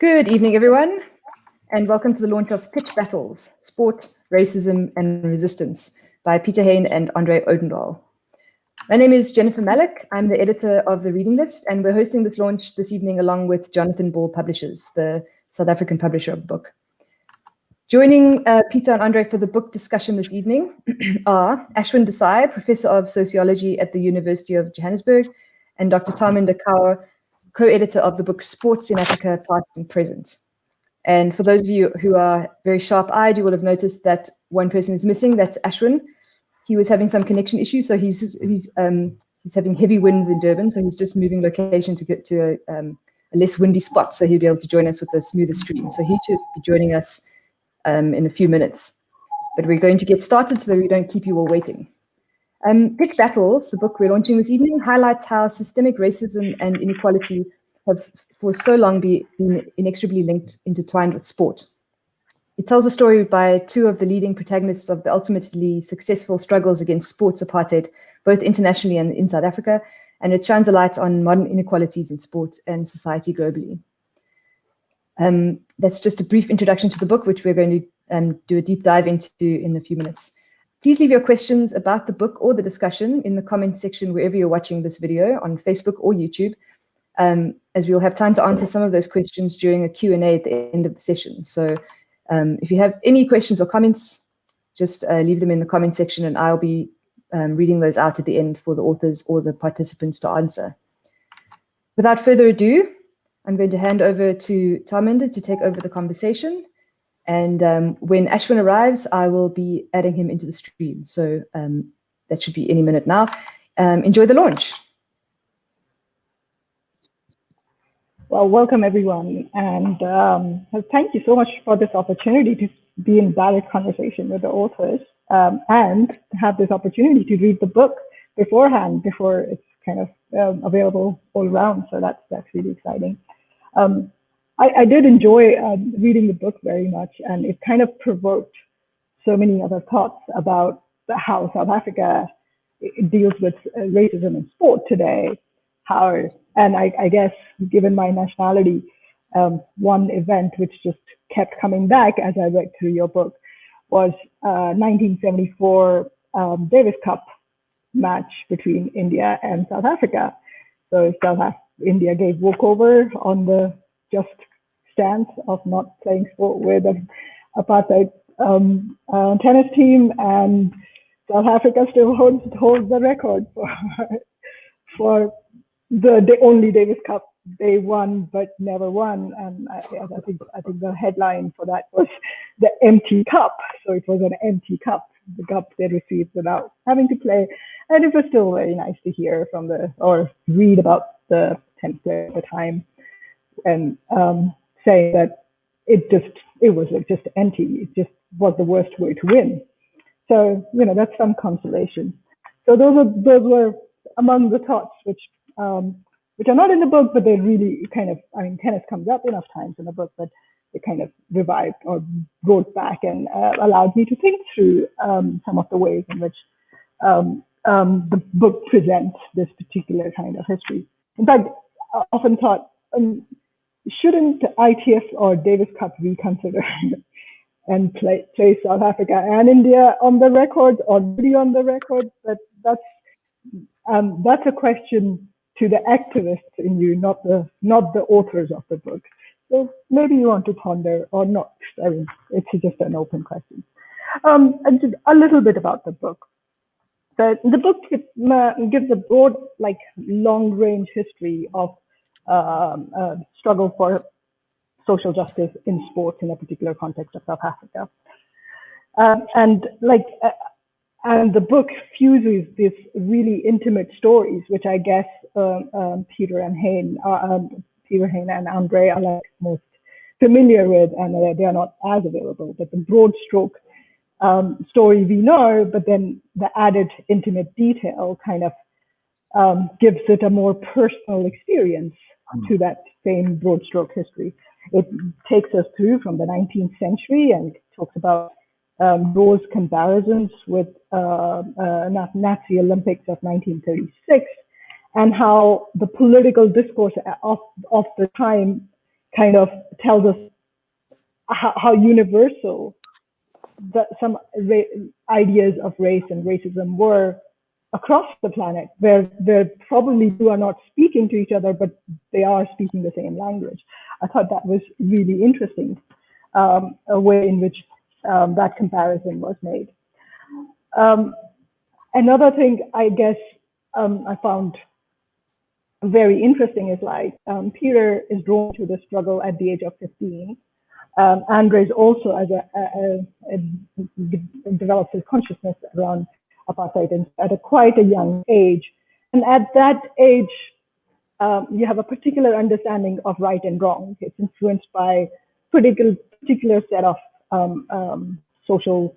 Good evening, everyone, and welcome to the launch of Pitch Battles, Sport, Racism and Resistance by Peter Hain and André Odendaal. My name is Jennifer Malik. I'm the editor of the reading list, and we're hosting this launch this evening along with Jonathan Ball Publishers, the South African publisher of the book. Joining Peter and André for the book discussion this evening are Ashwin Desai, Professor of Sociology at the University of Johannesburg, and Dr. Tarminder Kaur, co-editor of the book Sports in Africa, Past and Present. And for those of you who are very sharp-eyed, you will have noticed that one person is missing. That's Ashwin. He was having some connection issues, so he's having heavy winds in Durban, so he's just moving location to get to a less windy spot, so he'll be able to join us with a smoother stream. So he should be joining us in a few minutes. But we're going to get started so that we don't keep you all waiting. Pitch Battles, the book we're launching this evening, highlights how systemic racism and inequality have for so long been inextricably intertwined with sport. It tells a story by two of the leading protagonists of the ultimately successful struggles against sports apartheid, both internationally and in South Africa, and it shines a light on modern inequalities in sport and society globally. That's just a brief introduction to the book, which we're going to do a deep dive into in a few minutes. Please leave your questions about the book or the discussion in the comment section wherever you're watching this video on Facebook or YouTube, as we'll have time to answer some of those questions during a Q&A at the end of the session. So if you have any questions or comments, just leave them in the comment section and I'll be reading those out at the end for the authors or the participants to answer. Without further ado, I'm going to hand over to Tarminder to take over the conversation. And when Ashwin arrives, I will be adding him into the stream. So that should be any minute now. Enjoy the launch. Well, welcome everyone. And thank you so much for this opportunity to be in direct conversation with the authors and have this opportunity to read the book beforehand, before it's kind of available all around. So that's really exciting. I did enjoy reading the book very much, and it kind of provoked so many other thoughts about how South Africa deals with racism in sport today. And I guess, given my nationality, one event which just kept coming back as I read through your book was 1974 Davis Cup match between India and South Africa. So India gave walkover on the just stance of not playing sport with an apartheid tennis team, and South Africa still holds the record for the only Davis Cup they won but never won. And I think the headline for that was the empty cup. So it was an empty cup, the cup they received without having to play. And it was still very nice to hear or read about the tennis player at the time, and saying that it was just empty. It just was the worst way to win. So, that's some consolation. So those were among the thoughts which are not in the book, but they really tennis comes up enough times in the book, but it kind of revived or brought back and allowed me to think through some of the ways in which the book presents this particular kind of history. In fact, I often thought, shouldn't ITF or Davis Cup reconsider and place South Africa and India on the record, already on the record? But that's a question to the activists in you, not the authors of the book. So maybe you want to ponder or not. I mean, it's just an open question. And just a little bit about the book. The book gives a broad, long-range history of struggle for social justice in sports in a particular context of South Africa. And the book fuses these really intimate stories, which I guess Peter Hain and André are most familiar with, and they are not as available. But the broad stroke story we know, but then the added intimate detail kind of gives it a more personal experience to that same broad stroke history. It takes us through from the 19th century and talks about those comparisons with Nazi Olympics of 1936, and how the political discourse of the time kind of tells us how universal some ideas of race and racism were across the planet, where probably two are not speaking to each other, but they are speaking the same language. I thought that was really interesting, a way in which that comparison was made. Another thing I guess I found very interesting is like Peter is drawn to the struggle at the age of 15. André also develops his consciousness around apartheid at quite a young age. And at that age, you have a particular understanding of right and wrong. It's influenced by particular set of social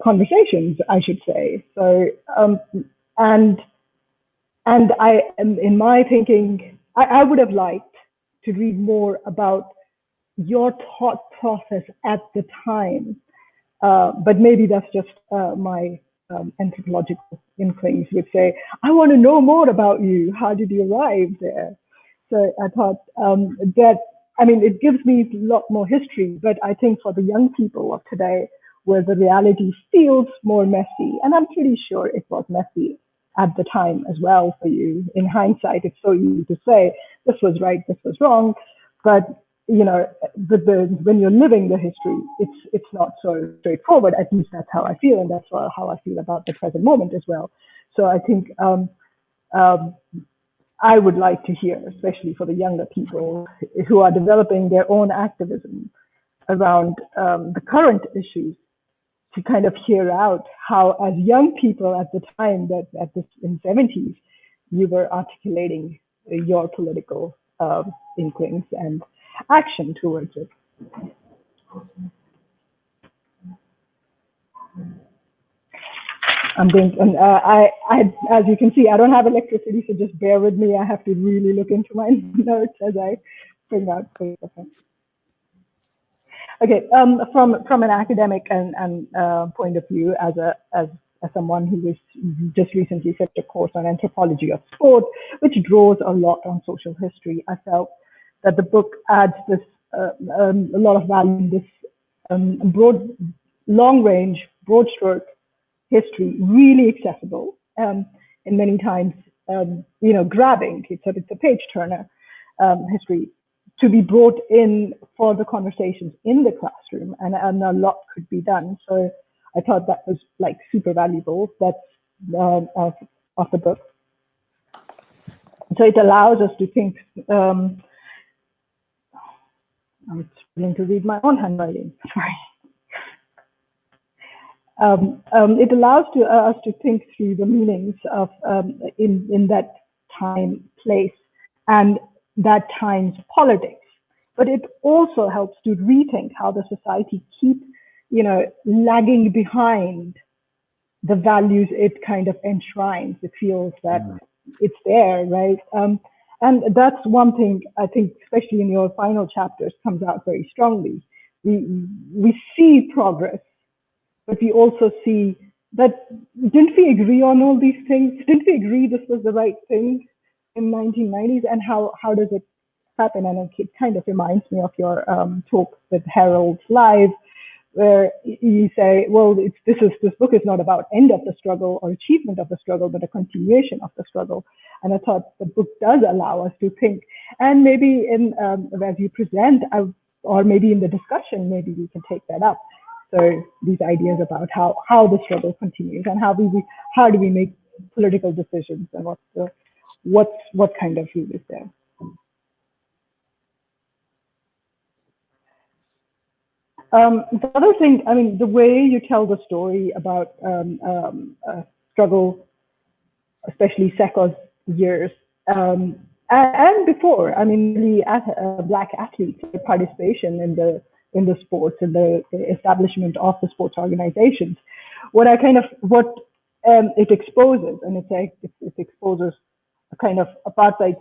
conversations, I should say. So, and I am, in my thinking, I would have liked to read more about your thought process at the time. But maybe that's just my anthropological inklings would say, I want to know more about you. How did you arrive there? So I thought that, I mean, it gives me a lot more history, but I think for the young people of today, where the reality feels more messy, and I'm pretty sure it was messy at the time as well for you. In hindsight, it's so easy to say, this was right, this was wrong, but you know, when you're living the history, it's not so straightforward. At least that's how I feel, and that's how I feel about the present moment as well. So I think I would like to hear, especially for the younger people who are developing their own activism around the current issues, to kind of hear out how, as young people at the time in the 70s, you were articulating your political inklings and action towards it. I'm going, and as you can see, I don't have electricity, so just bear with me. I have to really look into my notes as I bring out things. Okay, from an academic and point of view, as someone who was just recently took a course on anthropology of sport, which draws a lot on social history, I felt that the book adds this a lot of value in this broad, long-range, broad-stroke history, really accessible, and many times, you know, grabbing. It's a page-turner history to be brought in for the conversations in the classroom, and a lot could be done. So I thought that was like super valuable. That's of the book. So it allows us to think. I'm struggling to read my own handwriting. Sorry. It allows us to think through the meanings of in that time, place, and that time's politics. But it also helps to rethink how the society keeps, you know, lagging behind the values it kind of enshrines. It feels that it's there, right? And that's one thing I think, especially in your final chapters, comes out very strongly. We see progress, but we also see that, didn't we agree on all these things? Didn't we agree this was the right thing in 1990s? And how does it happen? And it kind of reminds me of your talk with Harold Live, where you say, well, this book is not about end of the struggle or achievement of the struggle, but a continuation of the struggle. And I thought the book does allow us to think, and maybe as you present, or maybe in the discussion, maybe we can take that up. So these ideas about how the struggle continues, and how do we make political decisions, and what kind of view is there. The other thing, I mean, the way you tell the story about struggle, especially Seko's years, and before, I mean, the Black athletes' participation in the sports, and the establishment of the sports organizations, what it exposes, and it's like it exposes a kind of apartheid.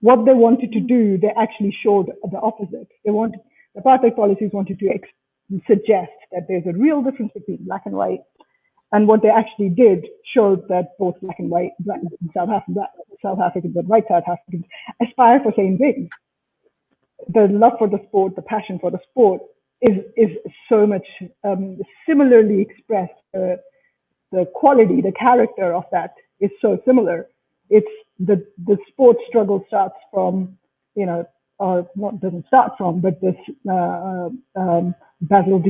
What they wanted to do, they actually showed the opposite. The apartheid policies wanted to suggest that there's a real difference between black and white. And what they actually did showed that both black and white, South African South Africans and white South Africans aspire for same things. The love for the sport, the passion for the sport is so much similarly expressed. The quality, the character of that is so similar. It's the sport struggle starts from, doesn't start from, but this Basil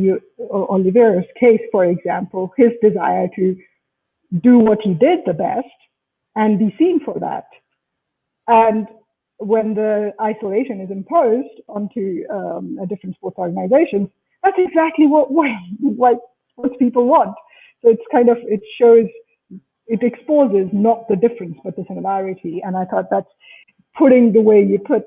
Oliveira's case, for example, his desire to do what he did the best and be seen for that. And when the isolation is imposed onto different sports organizations, that's exactly what sports people want. So it's kind of, it exposes not the difference, but the similarity. And I thought that's putting the way you put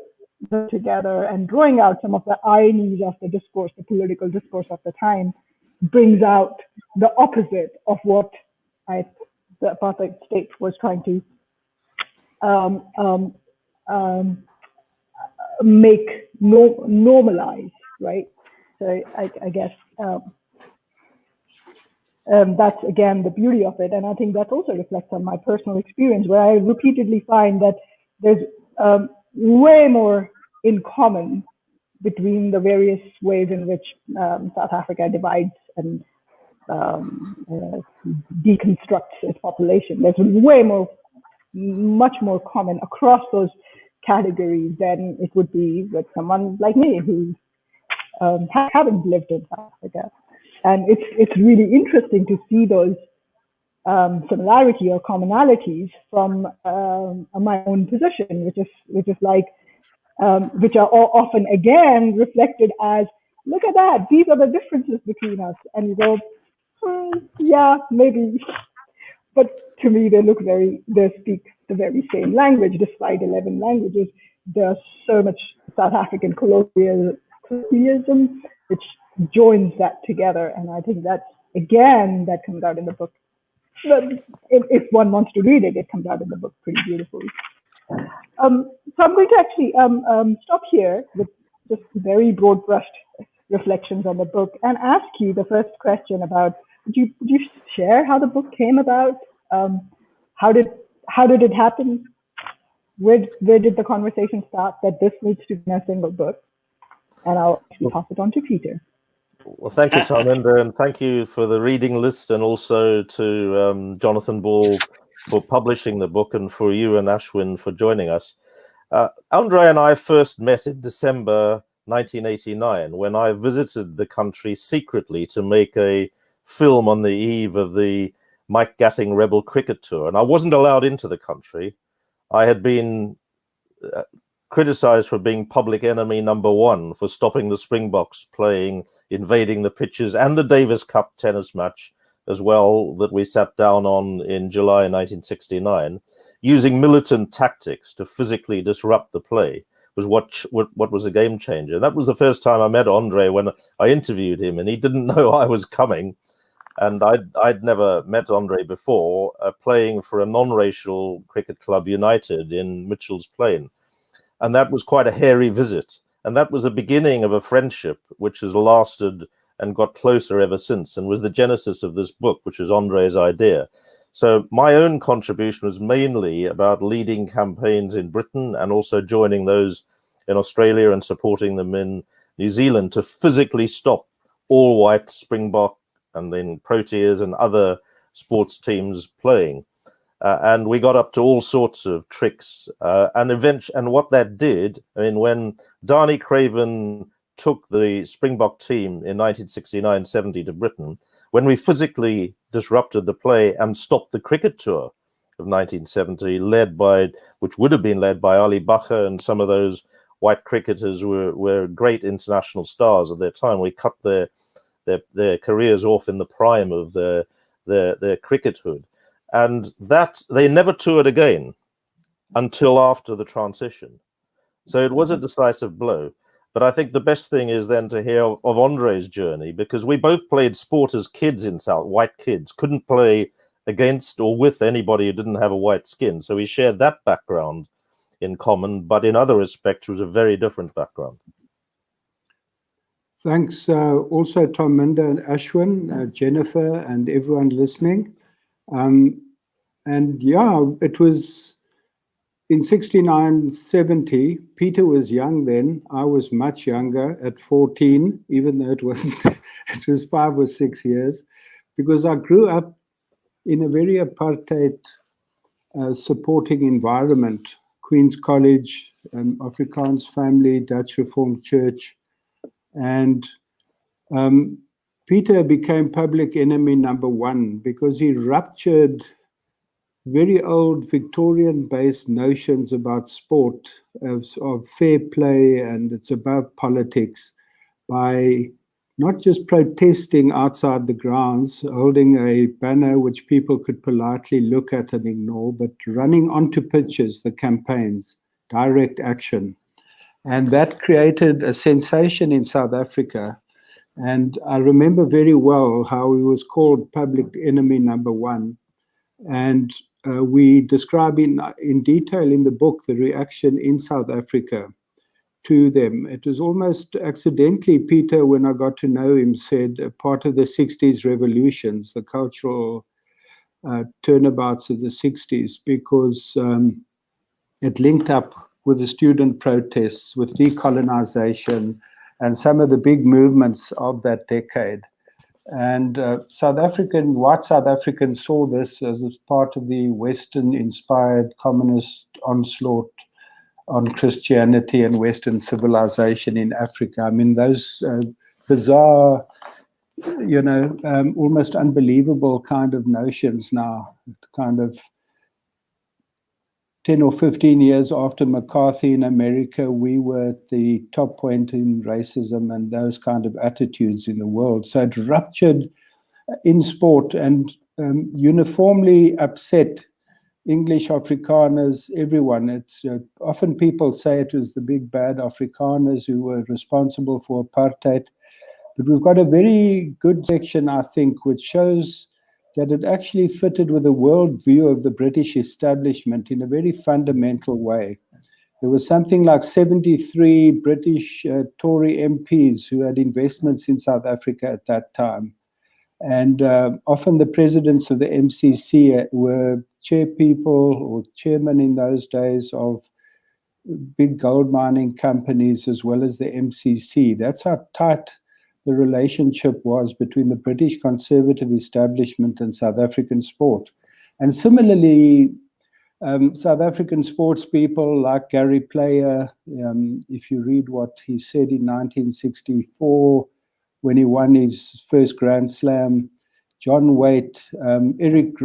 them together and drawing out some of the ironies of the discourse, the political discourse of the time, brings out the opposite of what the apartheid state was trying to normalize, right? So I guess that's again the beauty of it, and I think that also reflects on my personal experience, where I repeatedly find that there's way more in common between the various ways in which South Africa divides and deconstructs its population. There's much more common across those categories than it would be with someone like me who haven't lived in South Africa. And it's really interesting to see those similarity or commonalities from my own position, which is like, which are often again reflected as, look at that, these are the differences between us. And you go, yeah, maybe. But to me, they speak the very same language, despite 11 languages. There's so much South African colloquialism, which joins that together. And I think that comes out in the book. But if one wants to read it, it comes out in the book pretty beautifully. So I'm going to actually stop here with just very broad brushed reflections on the book and ask you the first question about, would you share how the book came about? How did it happen? Where did the conversation start that this needs to be a single book? And I'll pass it on to Peter. Well, thank you, Tarminder, and thank you for the reading list, and also to Jonathan Ball for publishing the book, and for you and Ashwin for joining us. André and I first met in December 1989 when I visited the country secretly to make a film on the eve of the Mike Gatting Rebel Cricket Tour, and I wasn't allowed into the country. I had been criticized for being public enemy number one for stopping the Springboks playing, invading the pitches, and the Davis Cup tennis match as well that we sat down on in July 1969, using militant tactics to physically disrupt the play. Was what was a game changer. That was the first time I met André, when I interviewed him, and he didn't know I was coming. And I'd never met André before, playing for a non-racial cricket club, United, in Mitchell's Plain. And that was quite a hairy visit. And that was the beginning of a friendship which has lasted and got closer ever since, and was the genesis of this book, which is André's idea. So my own contribution was mainly about leading campaigns in Britain and also joining those in Australia and supporting them in New Zealand to physically stop all white Springbok and then Proteas and other sports teams playing. And we got up to all sorts of tricks. And what that did, I mean, when Danie Craven took the Springbok team in 1969-70 to Britain, when we physically disrupted the play and stopped the cricket tour of 1970, which would have been led by Ali Bacher, and some of those white cricketers were great international stars at their time. We cut their careers off in the prime of their crickethood. And that they never toured again until after the transition. So it was a decisive blow. But I think the best thing is then to hear of André's journey, because we both played sport as kids in South, white kids, couldn't play against or with anybody who didn't have a white skin. So we shared that background in common, but in other respects was a very different background. Thanks also Tarminder and Ashwin, Jennifer, and everyone listening. And yeah, it was in 69, 70, Peter was young then. I was much younger at 14, even though it wasn't, it was 5 or 6 years, because I grew up in a very apartheid supporting environment. Queen's College, Afrikaans family, Dutch Reformed Church. And Peter became public enemy number 1 because he ruptured very old Victorian-based notions about sport, of fair play, and it's above politics, by not just protesting outside the grounds, holding a banner which people could politely look at and ignore, but running onto pitches, the campaigns, direct action. And that created a sensation in South Africa. And I remember very well how he was called public enemy number 1. And we describe in detail in the book the reaction in South Africa to them. It was almost accidentally, Peter, when I got to know him, said part of the 60s revolutions, the cultural turnabouts of the 60s, because it linked up with the student protests, with decolonization, and some of the big movements of that decade. And white South Africans saw this as part of the Western-inspired communist onslaught on Christianity and Western civilization in Africa. I mean, those bizarre, almost unbelievable kind of notions now, kind of 10 or 15 years after McCarthy in America, we were at the top point in racism and those kind of attitudes in the world. So it ruptured in sport and uniformly upset English Afrikaners, everyone. It's often people say it was the big bad Afrikaners who were responsible for apartheid. But we've got a very good section, I think, which shows that it actually fitted with the worldview of the British establishment in a very fundamental way. There was something like 73 British Tory MPs who had investments in South Africa at that time. And often the presidents of the MCC were chairpeople or chairmen in those days of big gold mining companies as well as the MCC. That's how tight the relationship was between the British conservative establishment and South African sport. And similarly, South African sports people like Gary Player, if you read what he said in 1964 when he won his first Grand Slam, John Waite, Eric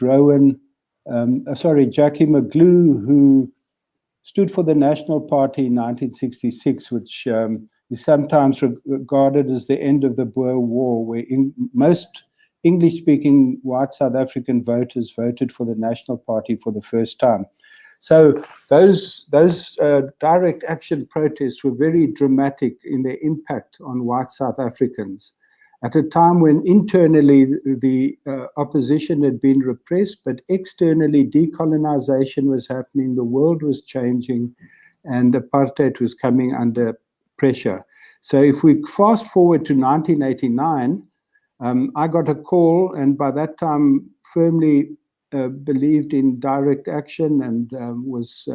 Rowan, Jackie McGlew, who stood for the National Party in 1966, which is sometimes regarded as the end of the Boer War, where most English-speaking white South African voters voted for the National Party for the first time. So those direct action protests were very dramatic in their impact on white South Africans at a time when internally the opposition had been repressed, but externally decolonization was happening, the world was changing, and apartheid was coming under pressure. So if we fast forward to 1989, I got a call, and by that time firmly believed in direct action and was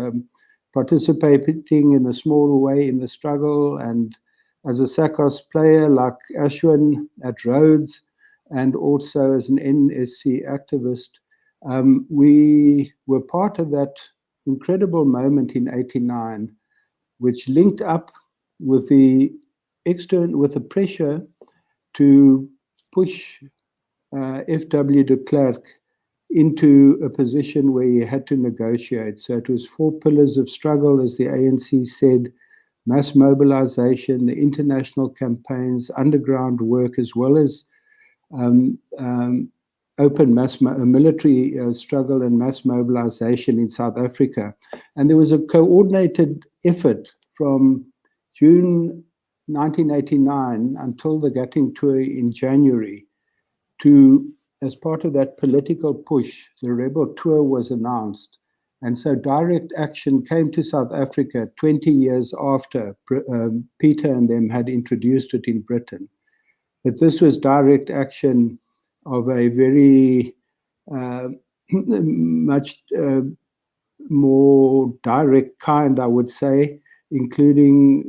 participating in a small way in the struggle, and as a SACOS player like Ashwin at Rhodes, and also as an NSC activist, we were part of that incredible moment in '89, which linked up with the pressure to push F.W. de Klerk into a position where he had to negotiate. So it was 4 pillars of struggle, as the ANC said: mass mobilization, the international campaigns, underground work, as well as open military struggle and mass mobilization in South Africa. And there was a coordinated effort from June 1989 until the Gatting tour in January to, as part of that political push, the Rebel tour was announced. And so direct action came to South Africa 20 years after Peter and them had introduced it in Britain. But this was direct action of a very much more direct kind, I would say, including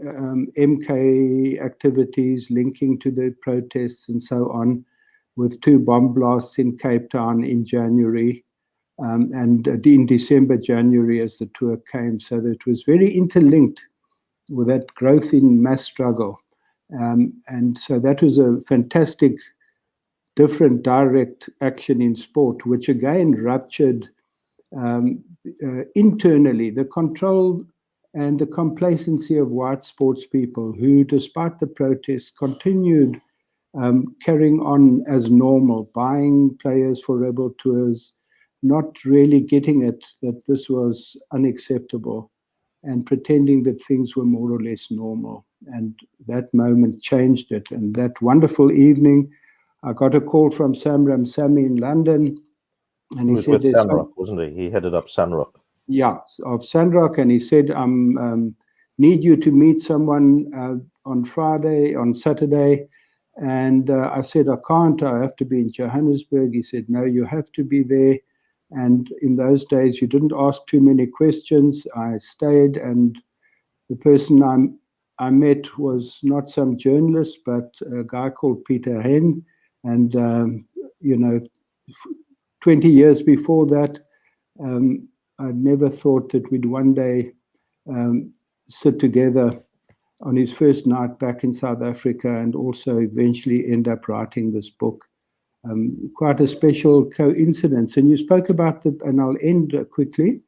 MK activities linking to the protests and so on, with 2 bomb blasts in Cape Town in January, and in December, January, as the tour came. So that it was very interlinked with that growth in mass struggle. And so that was a fantastic, different direct action in sport, which again ruptured internally the control and the complacency of white sports people who, despite the protests, continued carrying on as normal, buying players for rebel tours, not really getting it that this was unacceptable, and pretending that things were more or less normal. And that moment changed it. And that wonderful evening, I got a call from Samram Sami in London, and he said, with Sandrock, wasn't he? He headed up Sandrock. Yeah, of Sandrock, and he said, need you to meet someone on Saturday. And I said, I can't, I have to be in Johannesburg. He said, no, you have to be there. And in those days, you didn't ask too many questions. I stayed, and the person I met was not some journalist, but a guy called Peter Hain. And, 20 years before that, I'd never thought that we'd one day sit together on his first night back in South Africa, and also eventually end up writing this book. Quite a special coincidence. And you spoke about and I'll end quickly,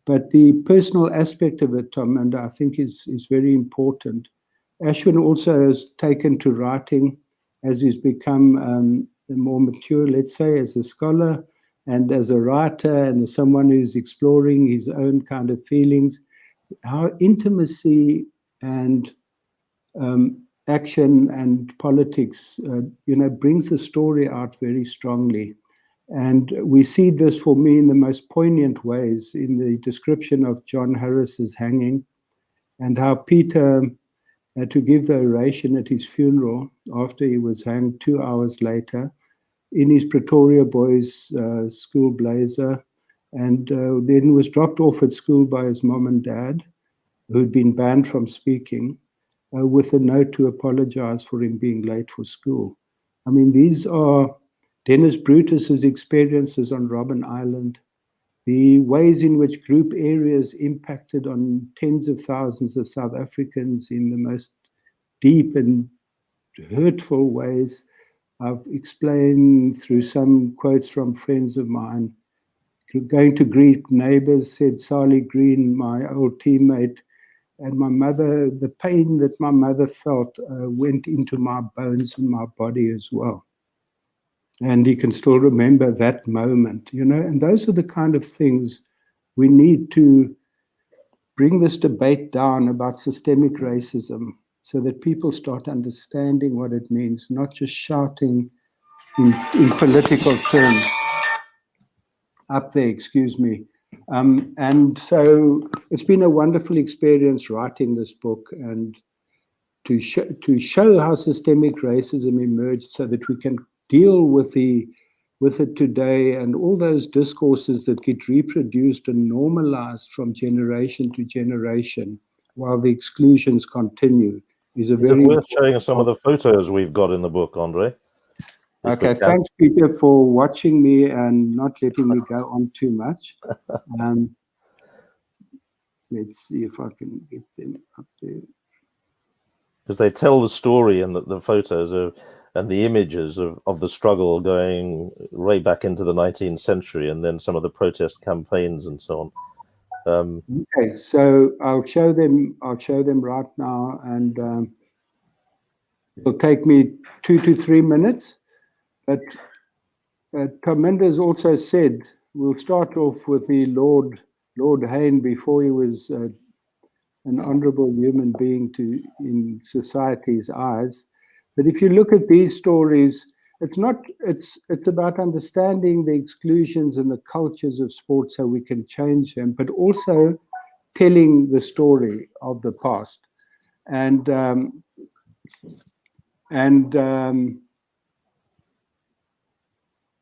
but the personal aspect of it, Tom, and I think is very important. Ashwin also has taken to writing as he's become more mature, let's say, as a scholar and as a writer and as someone who's exploring his own kind of feelings, how intimacy and action and politics, brings the story out very strongly. And we see this, for me, in the most poignant ways in the description of John Harris's hanging, and how Peter had to give the oration at his funeral after he was hanged 2 hours later in his Pretoria Boys school blazer, and then was dropped off at school by his mom and dad, who'd been banned from speaking, with a note to apologize for him being late for school. I mean, these are Dennis Brutus's experiences on Robben Island, the ways in which group areas impacted on tens of thousands of South Africans in the most deep and hurtful ways. I've explained through some quotes from friends of mine. Going to greet neighbors, said Sally Green, my old teammate, and my mother, the pain that my mother felt went into my bones and my body as well. And he can still remember that moment, and those are the kind of things we need to bring this debate down about systemic racism, so that people start understanding what it means, not just shouting in political terms. Up there, excuse me. And so it's been a wonderful experience writing this book, and to show how systemic racism emerged, so that we can deal with it today, and all those discourses that get reproduced and normalized from generation to generation while the exclusions continue is it worth showing some of the photos we've got in the book, André? Okay, thanks, Peter, for watching me and not letting me go on too much. Let's see if I can get them up there. Because they tell the story, and the photos and the images of the struggle going way back into the 19th century, and then some of the protest campaigns and so on. Okay, so I'll show them right now, and it'll take me 2 to 3 minutes. But Tarminder has also said, we'll start off with the Lord Hain, before he was an honorable human being in society's eyes. But if you look at these stories, it's about understanding the exclusions and the cultures of sport so we can change them, but also telling the story of the past. And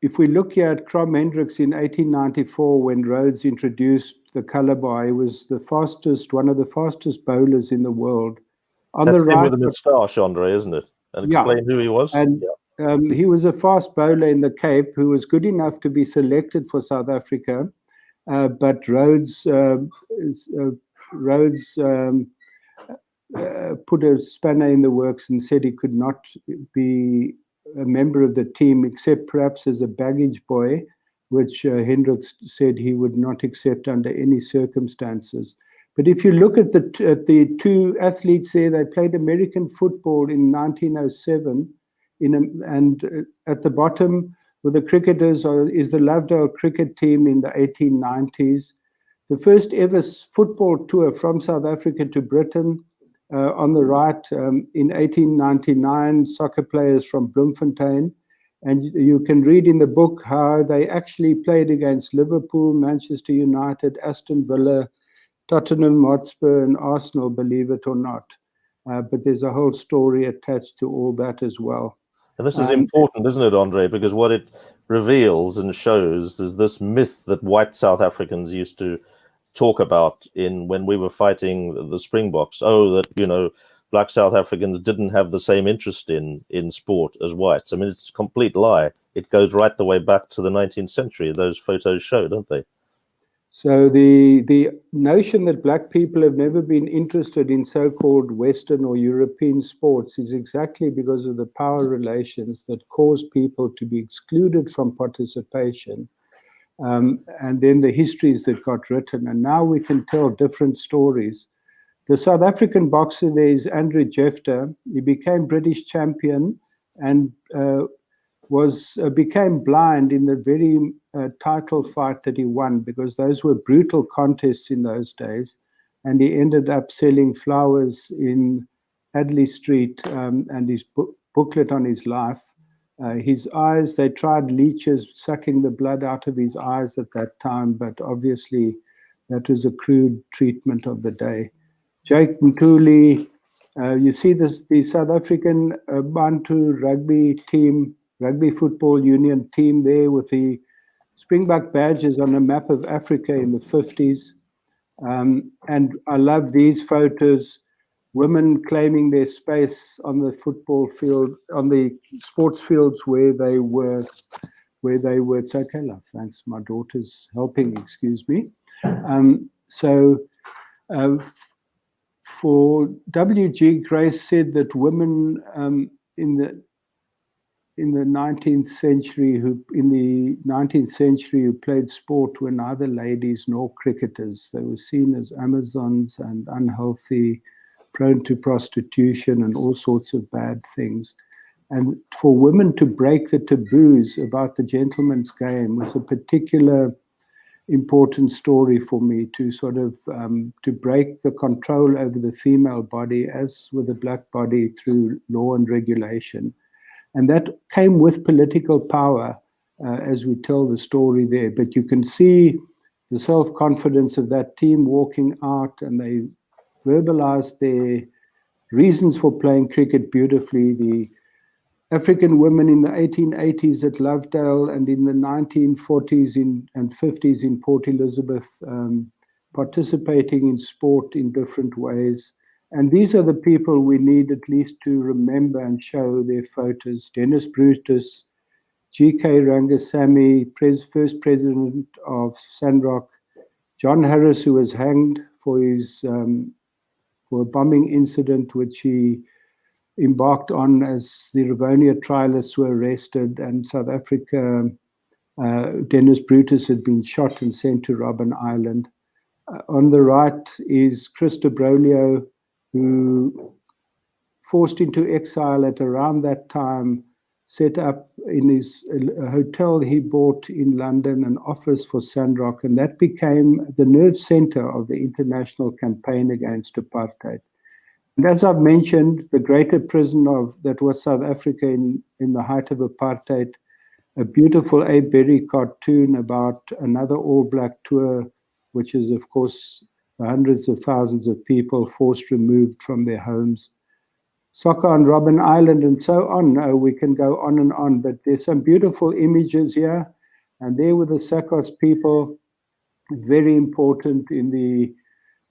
if we look here at Crom Hendricks in 1894, when Rhodes introduced the colour bar, he was one of the fastest bowlers in the world. On That's the him right, with a moustache, André, isn't it? And yeah, explain who he was. and he was a fast bowler in the Cape who was good enough to be selected for South Africa, but Rhodes put a spanner in the works and said he could not be a member of the team except perhaps as a baggage boy, which Hendricks said he would not accept under any circumstances. But if you look at the two athletes there, they played American football in 1907, and at the bottom with the cricketers is the Lovedale cricket team in the 1890s. The first ever football tour from South Africa to Britain. On the right, in 1899, soccer players from Bloemfontein. And you can read in the book how they actually played against Liverpool, Manchester United, Aston Villa, Tottenham Hotspur, and Arsenal, believe it or not. But there's a whole story attached to all that as well. And this is important, isn't it, André? Because what it reveals and shows is this myth that white South Africans used to talk about when we were fighting the Springboks. Oh, that, black South Africans didn't have the same interest in sport as whites. I mean, it's a complete lie. It goes right the way back to the 19th century. Those photos show, don't they? So the notion that black people have never been interested in so-called Western or European sports is exactly because of the power relations that cause people to be excluded from participation. And then the histories that got written. And now we can tell different stories. The South African boxer there is Andrew Jefter. He became British champion and became blind in the very title fight that he won, because those were brutal contests in those days. And he ended up selling flowers in Adley Street, and his booklet on his life. His eyes, they tried leeches sucking the blood out of his eyes at that time, but obviously that was a crude treatment of the day. Jake Mtuli, you see the South African Bantu rugby football union team there with the Springbok badges on a map of Africa in the 50s. And I love these photos. Women claiming their space on the football field, on the sports fields where they were. It's okay, love. Thanks. My daughter's helping. Excuse me. For W.G. Grace said that women in the 19th century who played sport were neither ladies nor cricketers. They were seen as Amazons and unhealthy, prone to prostitution and all sorts of bad things. And for women to break the taboos about the gentleman's game was a particular important story for me, to sort of to break the control over the female body, as with the black body, through law and regulation. And that came with political power, as we tell the story there. But you can see the self-confidence of that team walking out, and they verbalized their reasons for playing cricket beautifully. The African women in the 1880s at Lovedale and in the 1940s and 50s in Port Elizabeth, participating in sport in different ways. And these are the people we need at least to remember and show their photos. Dennis Brutus, G.K. Rangasamy, first president of Sandrock, John Harris, who was hanged for a bombing incident which he embarked on as the Rivonia trialists were arrested, and South Africa, Dennis Brutus had been shot and sent to Robben Island. On the right is Chris de Brolio, who, forced into exile at around that time, set up in his hotel he bought in London an office for Sandrock, and that became the nerve center of the international campaign against apartheid. And as I've mentioned, the greater prison that was South Africa in the height of apartheid, a beautiful A. Berry cartoon about another all-black tour, which is, of course, the hundreds of thousands of people forced removed from their homes. soccer on Robben Island, and so on. We can go on and on, but there's some beautiful images here. And there were the Sakos people, very important in the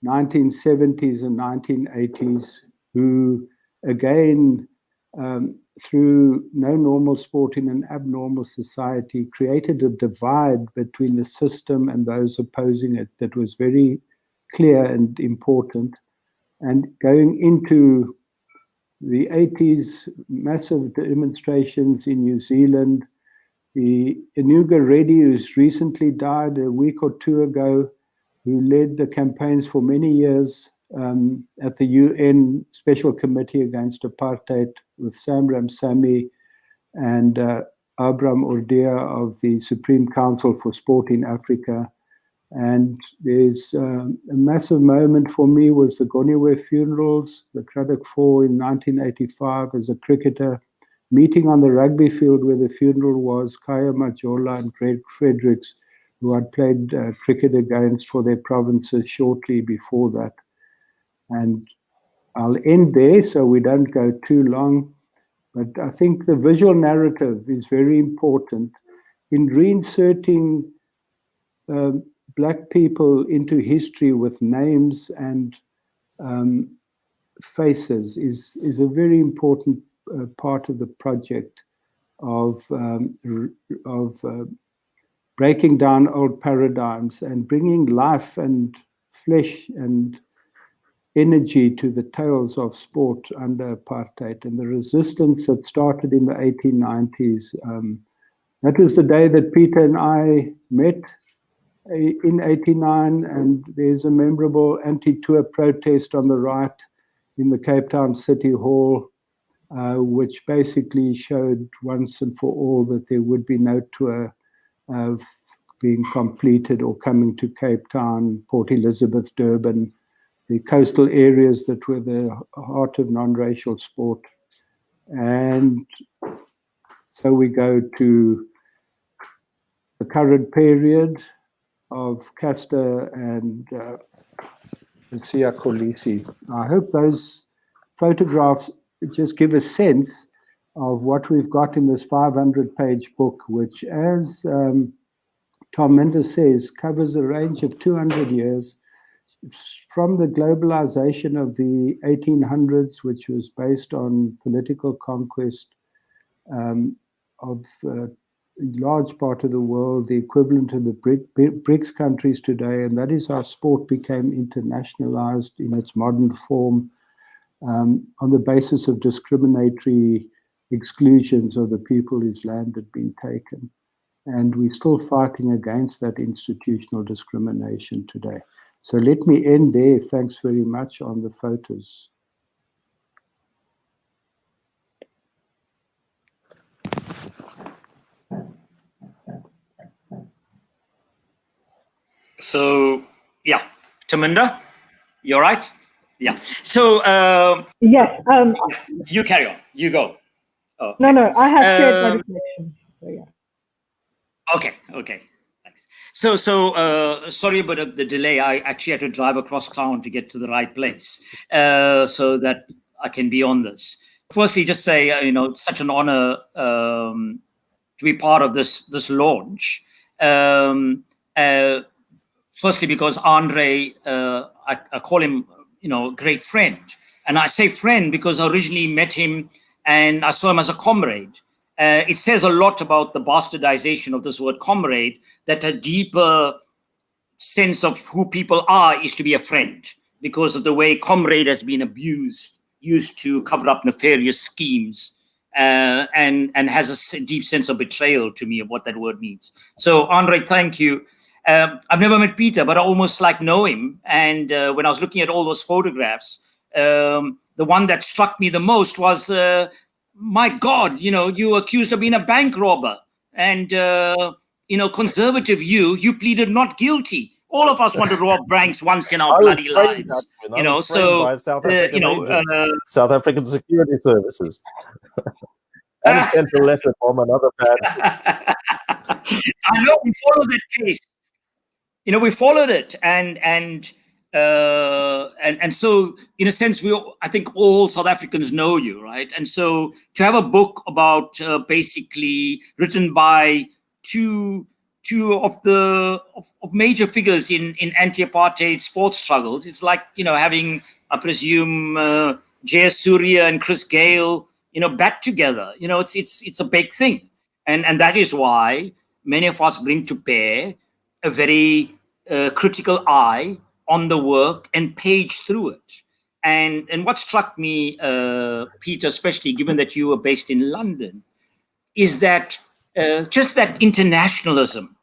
1970s and 1980s, who again, through no normal sport in an abnormal society, created a divide between the system and those opposing it that was very clear and important. And going into the 80s, massive demonstrations in New Zealand. The Inuga Reddy, who's recently died a week or two ago, who led the campaigns for many years at the UN Special Committee Against Apartheid with Sam Ramsamy and Abram Ordia of the Supreme Council for Sport in Africa. And there's a massive moment for me was the Goniwe funerals, the Craddock Four in 1985 as a cricketer, meeting on the rugby field where the funeral was, Kaya Majola and Greg Fredericks, who I'd played cricket against for their provinces shortly before that. And I'll end there so we don't go too long, but I think the visual narrative is very important in reinserting Black people into history with names and faces is a very important part of the project of breaking down old paradigms and bringing life and flesh and energy to the tales of sport under apartheid and the resistance that started in the 1890s. That was the day that Peter and I met in 89, and there's a memorable anti-tour protest on the right in the Cape Town City Hall, which basically showed once and for all that there would be no tour being completed or coming to Cape Town, Port Elizabeth, Durban, the coastal areas that were the heart of non-racial sport. And so we go to the current period of Castor and Sia Kolisi. I hope those photographs just give a sense of what we've got in this 500-page book, which, as Tarminder says, covers a range of 200 years, from the globalization of the 1800s, which was based on political conquest of a large part of the world, the equivalent of the BRICS countries today, and that is how sport became internationalized in its modern form on the basis of discriminatory exclusions of the people whose land had been taken. And we're still fighting against that institutional discrimination today. So let me end there. Thanks very much on the photos. So, yeah, Tarminder, you're right? Yeah. So, yes. You carry on. You go. Oh, okay. No, I have shared my reflection. So, yeah. Okay. Thanks. So, sorry about the delay. I actually had to drive across town to get to the right place so that I can be on this. Firstly, just say, such an honor to be part of this launch. Firstly, because André, I call him, great friend. And I say friend because I originally met him and I saw him as a comrade. It says a lot about the bastardization of this word comrade, that a deeper sense of who people are is to be a friend, because of the way comrade has been abused, used to cover up nefarious schemes, and has a deep sense of betrayal to me of what that word means. So, André, thank you. I've never met Peter, but I almost know him. And when I was looking at all those photographs, the one that struck me the most was, my God, you were accused of being a bank robber. And, conservative you pleaded not guilty. All of us want to rob banks once in our bloody lives. By South African South African Security Services. And sent a letter from another bad. I know we followed that case. We followed it, and And so, in a sense, I think all South Africans know you, right? And so, to have a book about basically written by two of major figures in anti-apartheid sports struggles, it's like having, I presume, Jay Surya and Chris Gale, back together. It's a big thing, and that is why many of us bring to bear a very critical eye on the work and page through it. And what struck me, Peter, especially given that you were based in London, is that just that internationalism,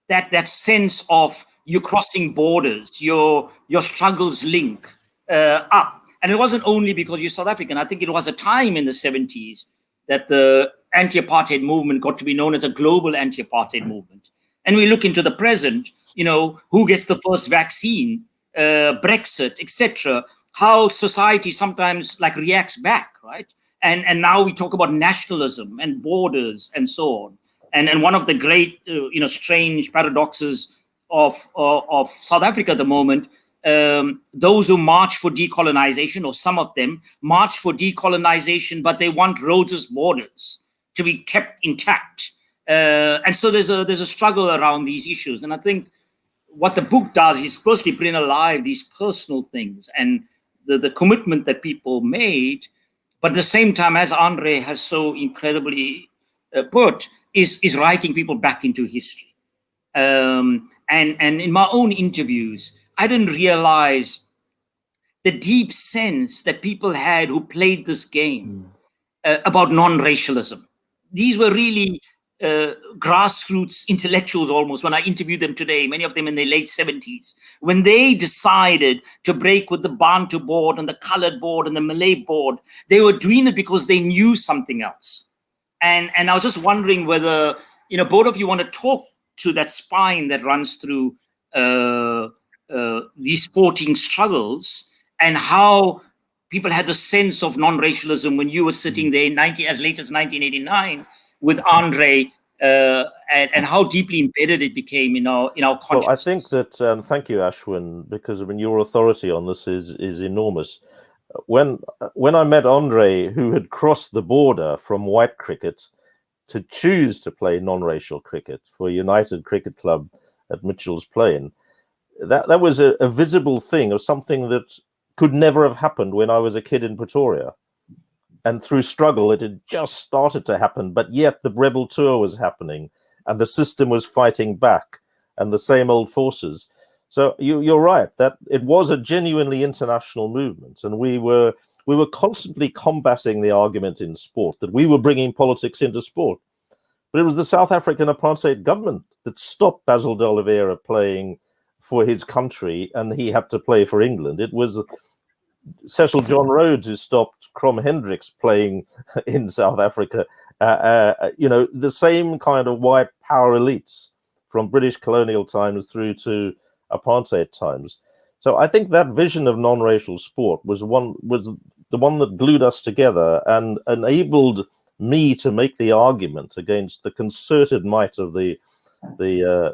that sense of you crossing borders, your struggles link up. And it wasn't only because you're South African. I think it was a time in the 70s that the anti-apartheid movement got to be known as a global anti-apartheid movement. And we look into the present, who gets the first vaccine, Brexit, etc., how society sometimes reacts back, right? And now we talk about nationalism and borders and so on. And one of the great, strange paradoxes of South Africa at the moment, those who march for decolonization, or some of them march for decolonization, but they want Rhodes's borders to be kept intact. And so there's a struggle around these issues. And I think what the book does is firstly bring alive these personal things and the commitment that people made, but at the same time, as André has so incredibly put, is writing people back into history. And in my own interviews, I didn't realize the deep sense that people had who played this game about non-racialism. These were really grassroots intellectuals almost. When I interviewed them today, many of them in their late 70s, when they decided to break with the Bantu board and the colored board and the Malay board, they were doing it because they knew something else. And I was just wondering whether, both of you want to talk to that spine that runs through these sporting struggles, and how people had the sense of non-racialism when you were sitting there as late as 1989 with André, and how deeply embedded it became in our consciousness. Well, I think that, thank you, Ashwin, because your authority on this is enormous. When I met André, who had crossed the border from white cricket to choose to play non-racial cricket for United Cricket Club at Mitchell's Plain, that was a visible thing of something that could never have happened when I was a kid in Pretoria. And through struggle, it had just started to happen, but yet the rebel tour was happening and the system was fighting back and the same old forces. So you're right, that it was a genuinely international movement, and we were constantly combating the argument in sport that we were bringing politics into sport. But it was the South African apartheid government that stopped Basil de Oliveira playing for his country, and he had to play for England. It was Cecil John Rhodes who stopped Crom Hendricks playing in South Africa. The same kind of white power elites from British colonial times through to apartheid times. So I think that vision of non-racial sport was the one that glued us together and enabled me to make the argument against the concerted might of the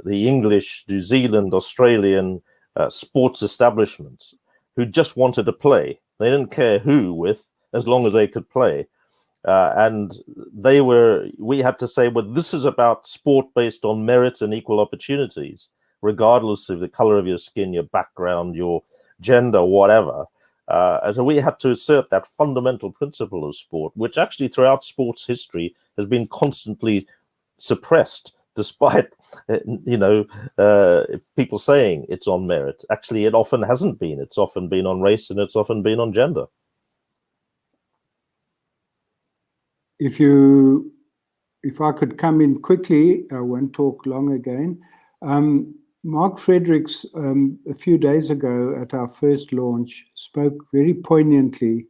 English, New Zealand, Australian sports establishments who just wanted to play. They didn't care who with, as long as they could play. And we had to say, well, this is about sport based on merit and equal opportunities, regardless of the color of your skin, your background, your gender, whatever. And so we had to assert that fundamental principle of sport, which actually throughout sports history has been constantly suppressed, despite people saying it's on merit. Actually, it often hasn't been. It's often been on race and it's often been on gender. If I could come in quickly, I won't talk long again. Mark Fredericks, a few days ago at our first launch, spoke very poignantly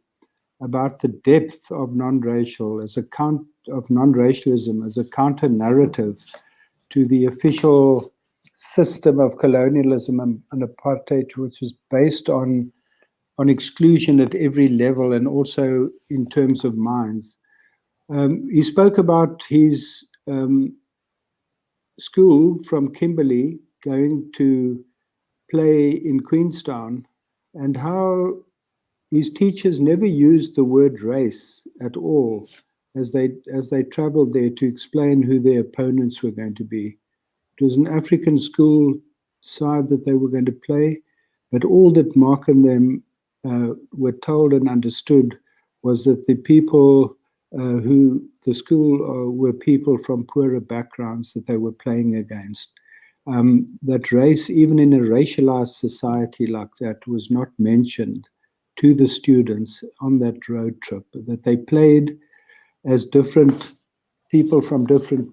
about the depth of non-racialism as a counter-narrative to the official system of colonialism and apartheid, which is based on exclusion at every level and also in terms of minds. He spoke about his school from Kimberley going to play in Queenstown and how his teachers never used the word race at all as they traveled there to explain who their opponents were going to be. It was an African school side that they were going to play, but all that Mark and them were told and understood was that the people who the school were people from poorer backgrounds that they were playing against. That race, even in a racialized society like that, was not mentioned to the students on that road trip, that they played as different people from different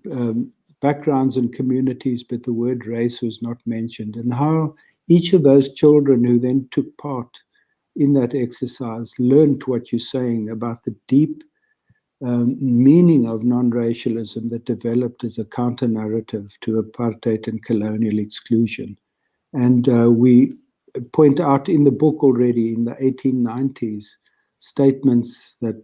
backgrounds and communities, but the word race was not mentioned, and how each of those children who then took part in that exercise learned what you're saying about the deep meaning of non-racialism that developed as a counter-narrative to apartheid and colonial exclusion. And we point out in the book already in the 1890s statements that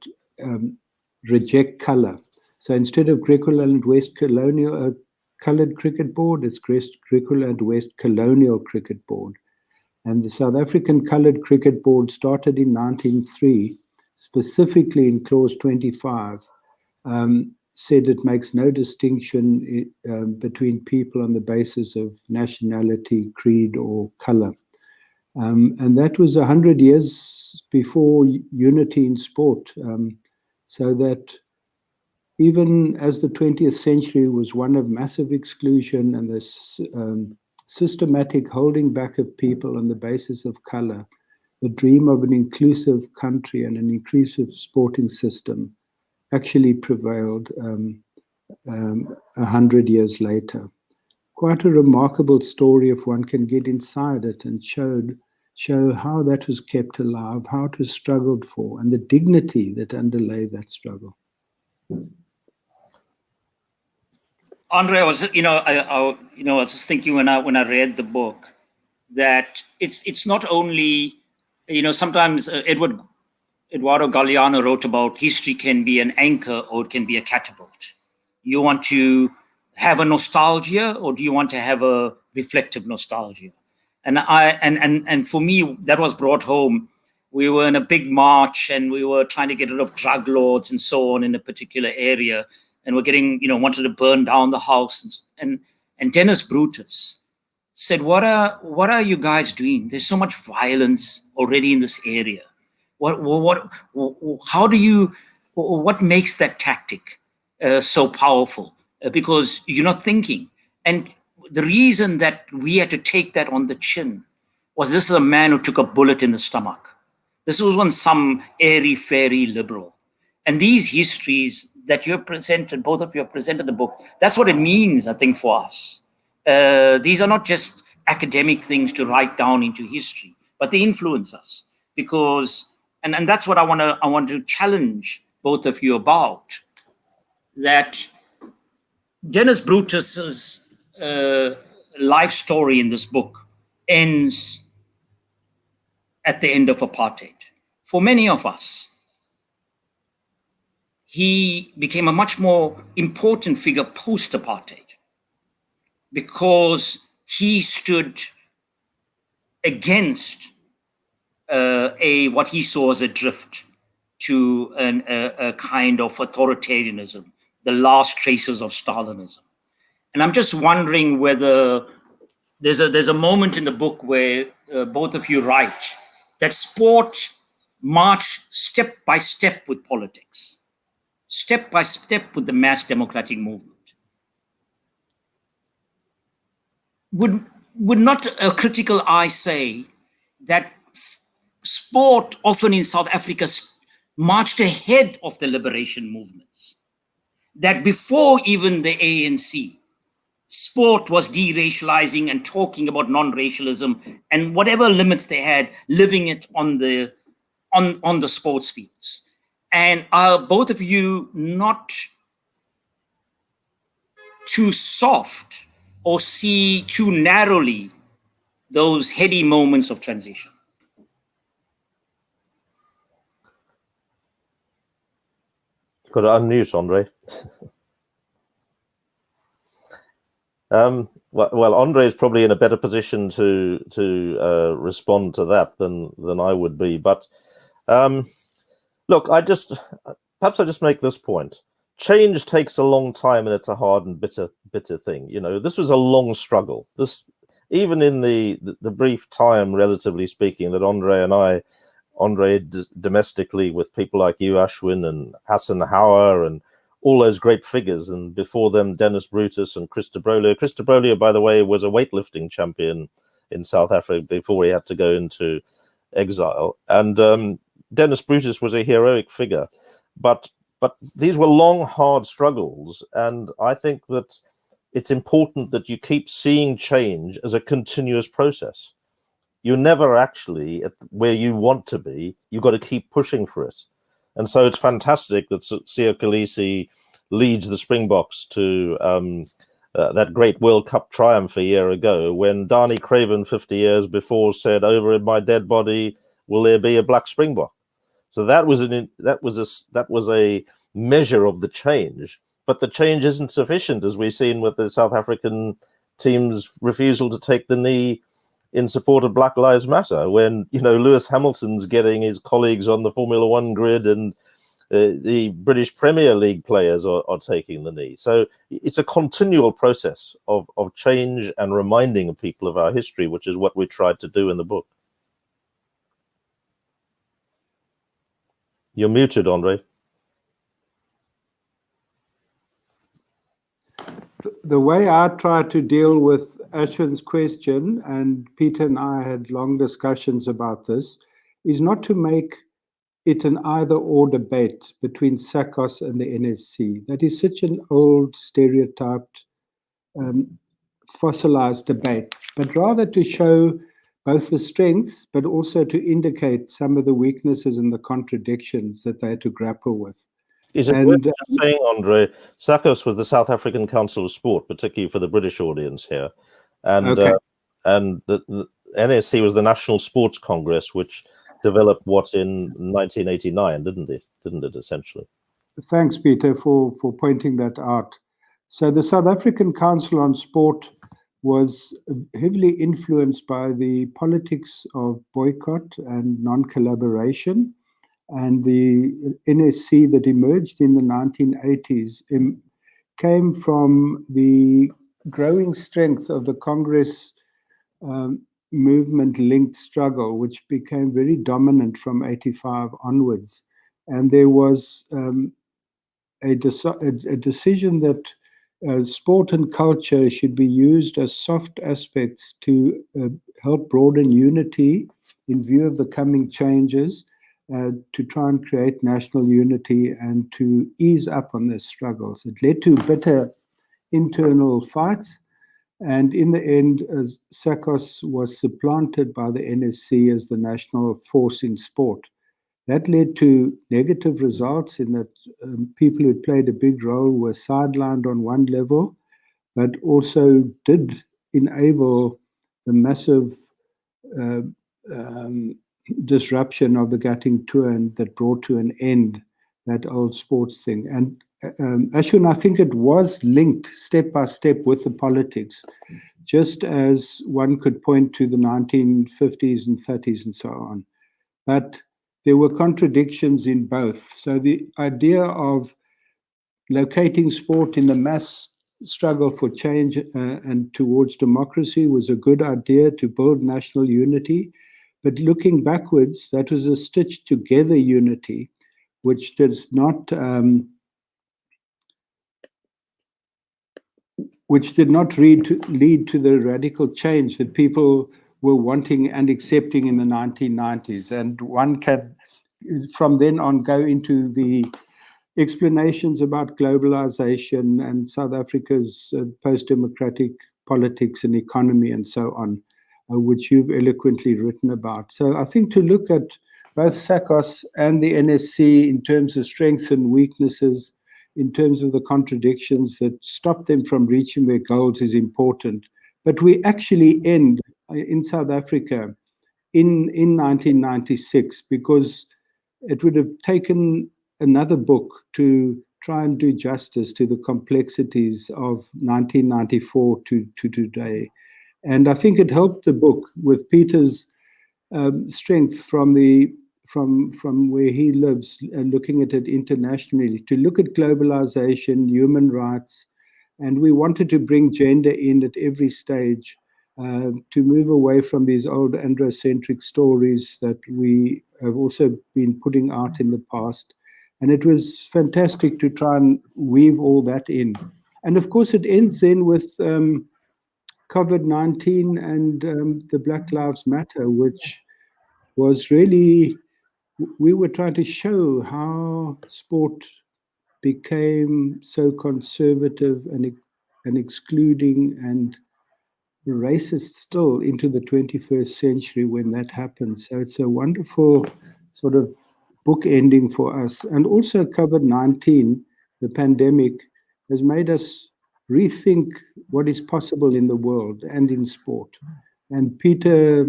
reject color. So instead of Greco-Land West Colonial Colored Cricket Board, it's Greco-Land West Colonial Cricket Board. And the South African Colored Cricket Board started in 1903, specifically in clause 25, said it makes no distinction between people on the basis of nationality, creed, or color. And that was 100 years before unity in sport. So that even as the 20th century was one of massive exclusion and this systematic holding back of people on the basis of color, the dream of an inclusive country and an inclusive sporting system actually prevailed 100 years later. Quite a remarkable story if one can get inside it and show how that was kept alive, how it was struggled for, and the dignity that underlay that struggle. André, I was, I was just thinking when I read the book that it's not only, sometimes Eduardo Galeano wrote about history can be an anchor or it can be a catapult. You want to have a nostalgia, or do you want to have a reflective nostalgia? And for me, that was brought home. We were in a big march and we were trying to get rid of drug lords and so on in a particular area. And we're getting, wanted to burn down the house. And Dennis Brutus said, what are you guys doing? There's so much violence already in this area. What makes that tactic so powerful? Because you're not thinking. And the reason that we had to take that on the chin was this is a man who took a bullet in the stomach. This wasn't some airy-fairy liberal. And these histories that you have presented, both of you have presented the book, that's what it means, I think, for us. These are not just academic things to write down into history, but they influence us. Because, and that's what I want to challenge both of you about, that Dennis Brutus's life story in this book ends at the end of apartheid. For many of us, he became a much more important figure post-apartheid because he stood against what he saw as a drift to a kind of authoritarianism, the last traces of Stalinism. And I'm just wondering whether there's a moment in the book where both of you write that sport marched step by step with politics, step by step with the mass democratic movement. Would not a critical eye say that sport often in South Africa marched ahead of the liberation movements? That before even the ANC, sport was deracializing and talking about non-racialism and whatever limits they had, living it on the sports fields. And are both of you not too soft or see too narrowly those heady moments of transition? Got to unmute, André. Well, André is probably in a better position to respond to that than I would be. But look, perhaps I just make this point. Change takes a long time, and it's a hard and bitter thing. You know, this was a long struggle. Even in the brief time, relatively speaking, that André domestically with people like you, Ashwin, and Hassan Hauer, and all those great figures, and before them, Dennis Brutus and Chris de Broglie. Chris de Broglie, by the way, was a weightlifting champion in South Africa before he had to go into exile. And Dennis Brutus was a heroic figure. But these were long, hard struggles. And I think that it's important that you keep seeing change as a continuous process. You're never actually at where you want to be. You've got to keep pushing for it. And so it's fantastic that Siya Kolisi leads the Springboks to that great World Cup triumph a year ago, when Danie Craven 50 years before said, "Over in my dead body will there be a black Springbok." So that was a measure of the change, but the change isn't sufficient, as we've seen with the South African team's refusal to take the knee in support of Black Lives Matter, when, you know, Lewis Hamilton's getting his colleagues on the Formula One grid, and the British Premier League players are taking the knee. So it's a continual process of change and reminding people of our history, which is what we tried to do in the book. You're muted, André. The way I try to deal with Ashwin's question, and Peter and I had long discussions about this, is not to make it an either-or debate between SACOS and the NSC. That is such an old, stereotyped, fossilized debate, but rather to show both the strengths, but also to indicate some of the weaknesses and the contradictions that they had to grapple with. Is it worth saying, André, SACOS was the South African Council of Sport, particularly for the British audience here, and the NSC was the National Sports Congress, which developed what in 1989, didn't it essentially? Thanks, Peter, for pointing that out. So the South African Council on Sport was heavily influenced by the politics of boycott and non-collaboration. And the NSC that emerged in the 1980s came from the growing strength of the Congress movement-linked struggle, which became very dominant from 85 onwards. And there was a decision that sport and culture should be used as soft aspects to help broaden unity in view of the coming changes, to try and create national unity and to ease up on their struggles. It led to bitter internal fights, and in the end, SACOS was supplanted by the NSC as the national force in sport. That led to negative results in that people who played a big role were sidelined on one level, but also did enable the massive disruption of the Gatting Tour, and that brought to an end that old sports thing. And Ashwin, I think it was linked step by step with the politics, just as one could point to the 1950s and 30s and so on. But there were contradictions in both. So the idea of locating sport in the mass struggle for change and towards democracy was a good idea to build national unity. But looking backwards, that was a stitched together unity, which does not which did not lead to the radical change that people were wanting and accepting in the 1990s. And one can, from then on, go into the explanations about globalization and South Africa's post-democratic politics and economy and so on, which you've eloquently written about. So I think to look at both SACOS and the NSC in terms of strengths and weaknesses, in terms of the contradictions that stop them from reaching their goals, is important. But we actually end in South Africa in 1996, because it would have taken another book to try and do justice to the complexities of 1994 to today. And I think it helped the book with Peter's strength from where he lives and looking at it internationally, to look at globalization, human rights, and we wanted to bring gender in at every stage, to move away from these old androcentric stories that we have also been putting out in the past. And it was fantastic to try and weave all that in. And of course, it ends then with COVID-19 and the Black Lives Matter, which was really, we were trying to show how sport became so conservative and excluding and racist still into the 21st century when that happened. So it's a wonderful sort of book ending for us. And also COVID-19, the pandemic, has made us rethink what is possible in the world and in sport. And Peter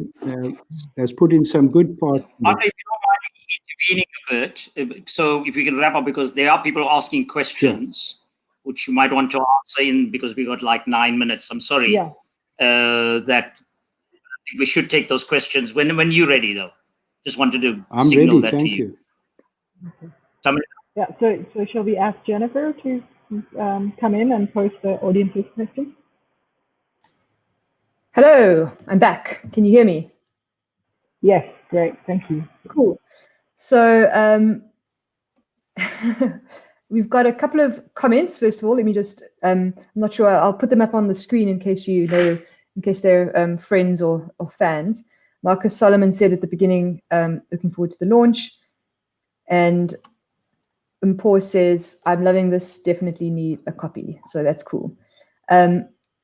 has put in some good parts. André, if you don't mind intervening a bit, so if we can wrap up, because there are people asking questions, which you might want to answer in, because we got like 9 minutes. I'm sorry. Yeah. That we should take those questions when you're ready, though. Just wanted to I'm signal ready, that thank to you. Okay. Yeah, so shall we ask Jennifer to come in and post the audience's questions? Hello, I'm back. Can you hear me? Yes, great, thank you. Cool. So we've got a couple of comments. First of all, let me just, I'm not sure, I'll put them up on the screen in case you know, in case they're friends or fans. Marcus Solomon said at the beginning, looking forward to the launch. And Mpho says, I'm loving this, definitely need a copy. So that's cool.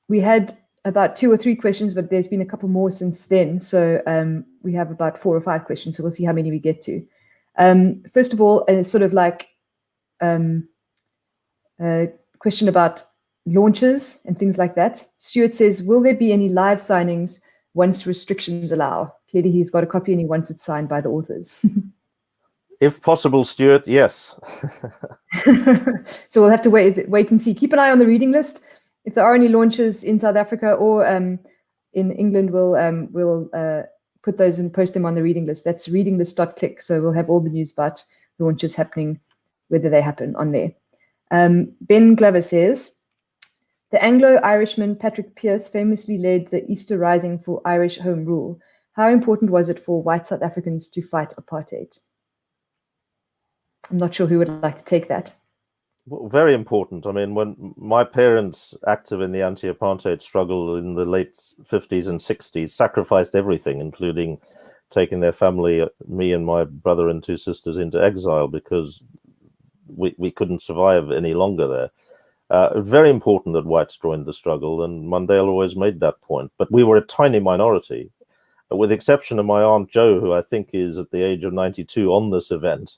We had about 2 or 3 questions, but there's been a couple more since then. So we have about 4 or 5 questions. So we'll see how many we get to. First of all, sort of like a question about launches and things like that. Stuart says, will there be any live signings once restrictions allow? Clearly he's got a copy and he wants it signed by the authors. If possible, Stuart, yes. So we'll have to wait and see. Keep an eye on the reading list. If there are any launches in South Africa or in England, we'll put those and post them on the reading list. That's readinglist.click. So we'll have all the news about launches happening, whether they happen on there. Ben Glover says, the Anglo-Irishman Patrick Pearse famously led the Easter Rising for Irish Home Rule. How important was it for white South Africans to fight apartheid? I'm not sure who would like to take that. Well, very important. I mean, when my parents, active in the anti-apartheid struggle in the late 50s and 60s, sacrificed everything, including taking their family, me and my brother and 2 sisters, into exile because we couldn't survive any longer there. Very important that whites joined the struggle, and Mandela always made that point. But we were a tiny minority, with the exception of my Aunt Jo, who I think is at the age of 92 on this event.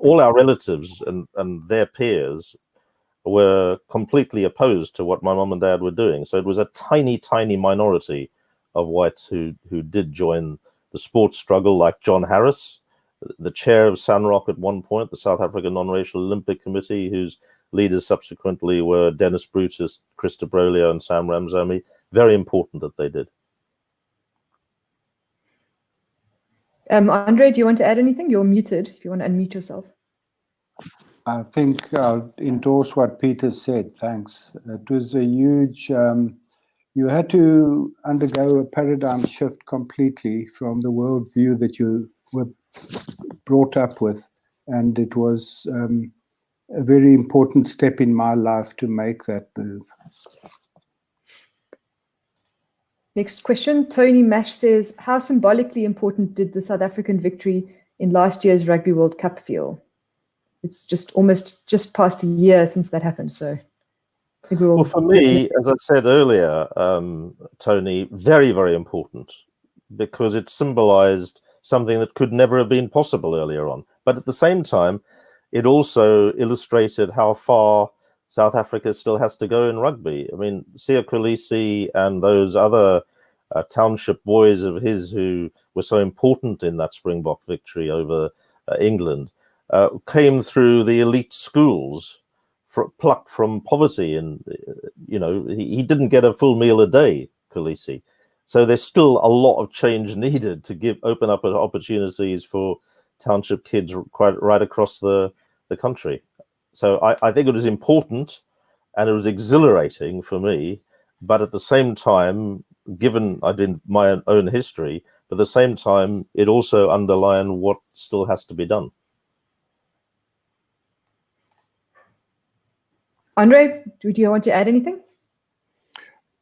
All our relatives and their peers were completely opposed to what my mum and dad were doing. So it was a tiny, tiny minority of whites who did join the sports struggle, like John Harris, the chair of SANROC at one point, the South African Non-Racial Olympic Committee, whose leaders subsequently were Dennis Brutus, Chris de Broglie, and Sam Ramsamy. Very important that they did. André, do you want to add anything? You're muted if you want to unmute yourself. I think I'll endorse what Peter said. Thanks. It was a huge, you had to undergo a paradigm shift completely from the worldview that you were brought up with. And it was a very important step in my life to make that move. Next question, Tony Mash says, how symbolically important did the South African victory in last year's Rugby World Cup feel? It's just almost past a year since that happened. So I think well, for me, as I said earlier, Tony, very, very important, because it symbolized something that could never have been possible earlier on. But at the same time, it also illustrated how far South Africa still has to go in rugby. I mean, Siya Kolisi and those other township boys of his who were so important in that Springbok victory over England came through the elite schools, plucked from poverty, and he didn't get a full meal a day, Khaleesi. So there's still a lot of change needed to open up opportunities for township kids right across the country. So I think it was important and it was exhilarating for me, but at the same time, given I did my own history, but at the same time, it also underlined what still has to be done. André, do you want to add anything?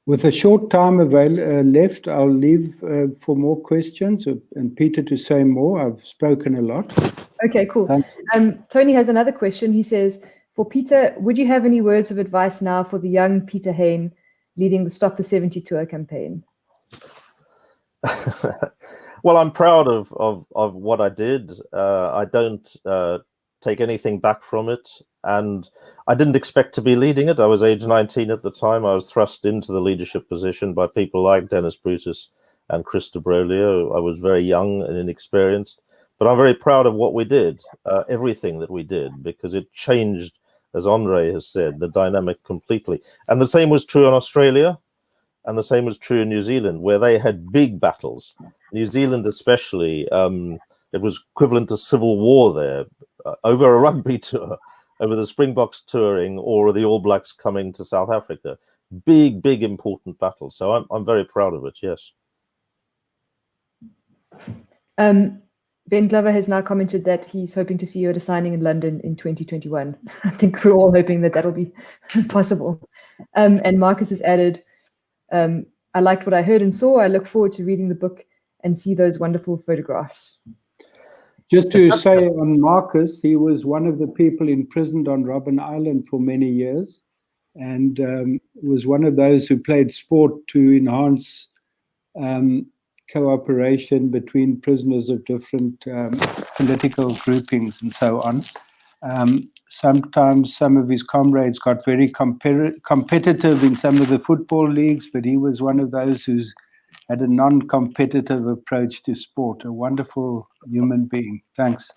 With a short time left, I'll leave for more questions and Peter to say more. I've spoken a lot. Okay, cool. Tony has another question. He says, for Peter, would you have any words of advice now for the young Peter Hain leading the Stop the 70 Tour campaign? Well, I'm proud of what I did. I don't take anything back from it. And I didn't expect to be leading it. I was age 19 at the time. I was thrust into the leadership position by people like Dennis Brutus and Chris de Broglie. I was very young and inexperienced, but I'm very proud of what we did, everything that we did, because it changed, as André has said, the dynamic completely. And the same was true in Australia, and the same was true in New Zealand, where they had big battles. New Zealand especially, it was equivalent to civil war there, over a rugby tour, over the Springboks touring or the All Blacks coming to South Africa. Big, important battle. So I'm very proud of it, yes. Ben Glover has now commented that he's hoping to see you at a signing in London in 2021. I think we're all hoping that that'll be possible. And Marcus has added, I liked what I heard and saw. I look forward to reading the book and see those wonderful photographs. Just to say on Marcus, he was one of the people imprisoned on Robben Island for many years and was one of those who played sport to enhance cooperation between prisoners of different political groupings and so on. Sometimes some of his comrades got very competitive in some of the football leagues, but he was one of those who's had a non-competitive approach to sport. A wonderful human being. Thanks.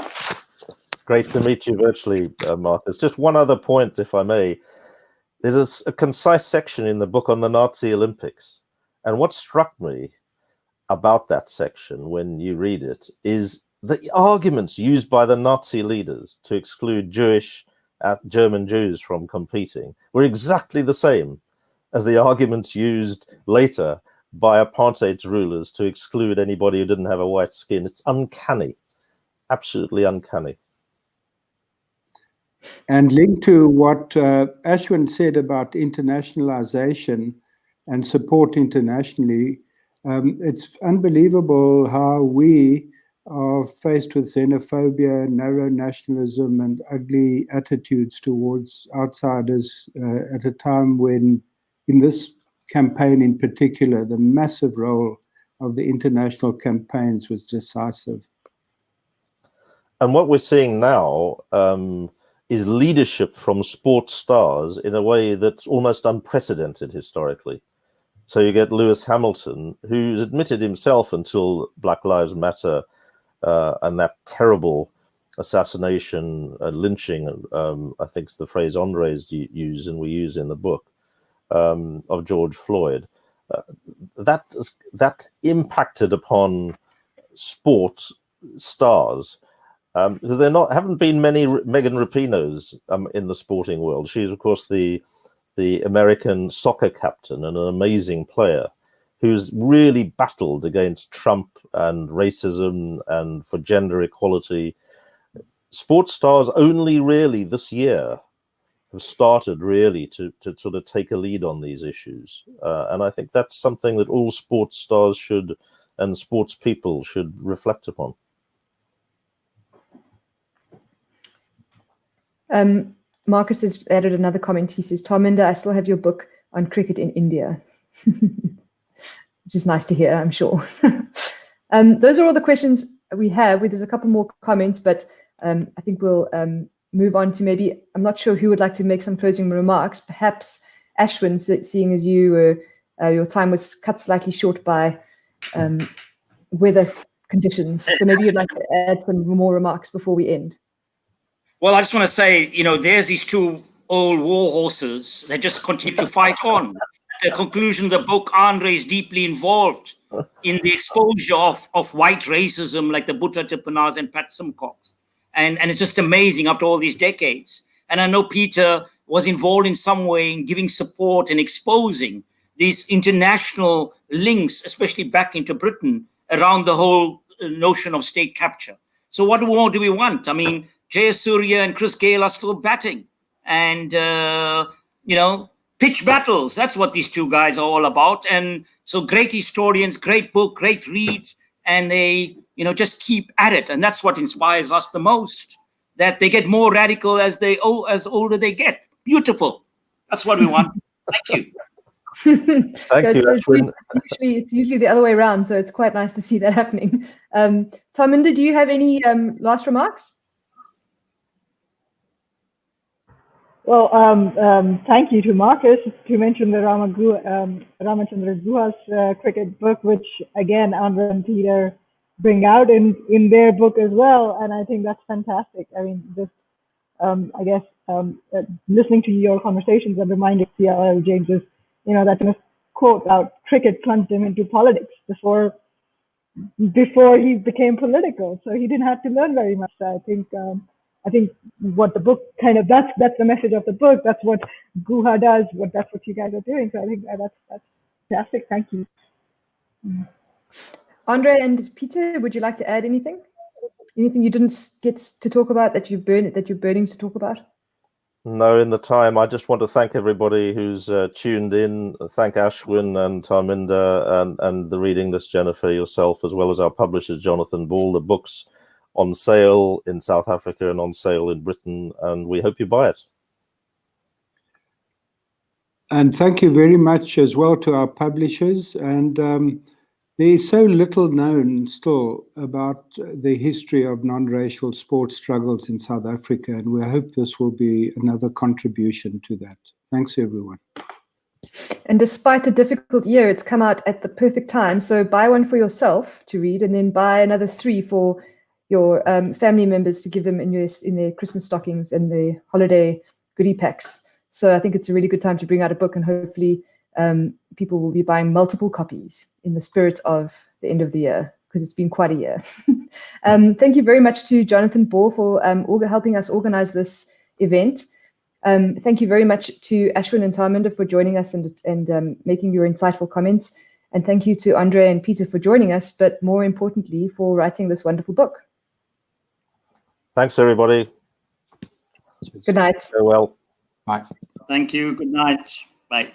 Great to meet you virtually, Marcus. Just one other point, if I may. There's a concise section in the book on the Nazi Olympics. And what struck me about that section when you read it is the arguments used by the Nazi leaders to exclude German Jews from competing were exactly the same as the arguments used later by apartheid's rulers to exclude anybody who didn't have a white skin. It's uncanny, absolutely uncanny. And linked to what Ashwin said about internationalization and support internationally, it's unbelievable how we are faced with xenophobia, narrow nationalism, and ugly attitudes towards outsiders at a time when, in this campaign in particular, the massive role of the international campaigns was decisive. And what we're seeing now is leadership from sports stars in a way that's almost unprecedented historically. So you get Lewis Hamilton, who's admitted himself until Black Lives Matter and that terrible assassination, lynching, I think is the phrase André's used and we use in the book, of George Floyd, that impacted upon sports stars because haven't been many Megan Rapinoes in the sporting world. She's of course the American soccer captain and an amazing player who's really battled against Trump and racism and for gender equality. Sports stars only really this year have started really to sort of take a lead on these issues. And I think that's something that all sports stars should and sports people should reflect upon. Marcus has added another comment. He says, Tarminder, I still have your book on cricket in India, which is nice to hear, I'm sure. Those are all the questions we have. There's a couple more comments, but I think we'll move on to maybe, I'm not sure who would like to make some closing remarks. Perhaps Ashwin, seeing as your time was cut slightly short by weather conditions. So maybe you'd like to add some more remarks before we end. Well, I just want to say, there's these two old war horses that just continue to fight on. At the conclusion of the book, André is deeply involved in the exposure of white racism, like the Butcher Tipanars and Pat Simcox. And it's just amazing after all these decades. And I know Peter was involved in some way in giving support and exposing these international links, especially back into Britain, around the whole notion of state capture. So what more do we want? I mean, Jayasuriya and Chris Gale are still batting. And, pitch battles, that's what these two guys are all about. And so great historians, great book, great read, and they, just keep at it. And that's what inspires us the most, that they get more radical as older they get. Beautiful. That's what we want. Thank you. Thank you, Ashwin. It's usually the other way around, so it's quite nice to see that happening. Tarminder, do you have any last remarks? Well, thank you to Marcus to mention the Ramachandra Guha's cricket book, which again André and Peter bring out in their book as well, and I think that's fantastic. I mean, just listening to your conversations, I'm reminded of C.L.L. James's, that quote about cricket plunged him into politics before he became political, so he didn't have to learn very much. So I think what the book that's the message of the book. That's what Guha does. That's what you guys are doing. So I think that's fantastic. Thank you. André and Peter, would you like to add anything? Anything you didn't get to talk about that you're burning to talk about? No, in the time, I just want to thank everybody who's tuned in. Thank Ashwin and Tarminder and the reading list, Jennifer, yourself, as well as our publishers, Jonathan Ball. The book's on sale in South Africa and on sale in Britain, and we hope you buy it. And thank you very much as well to our publishers. And there's so little known still about the history of non-racial sports struggles in South Africa, and we hope this will be another contribution to that. Thanks, everyone. And despite a difficult year, it's come out at the perfect time. So buy one for yourself to read, and then buy another 3 for your family members to give them in their Christmas stockings and the holiday goodie packs. So I think it's a really good time to bring out a book, and hopefully people will be buying multiple copies in the spirit of the end of the year, because it's been quite a year. Thank you very much to Jonathan Ball for helping us organize this event. Thank you very much to Ashwin and Tarminder for joining us and making your insightful comments. And thank you to André and Peter for joining us, but more importantly, for writing this wonderful book. Thanks, everybody. Good night. Farewell. Bye. Thank you. Good night. Bye.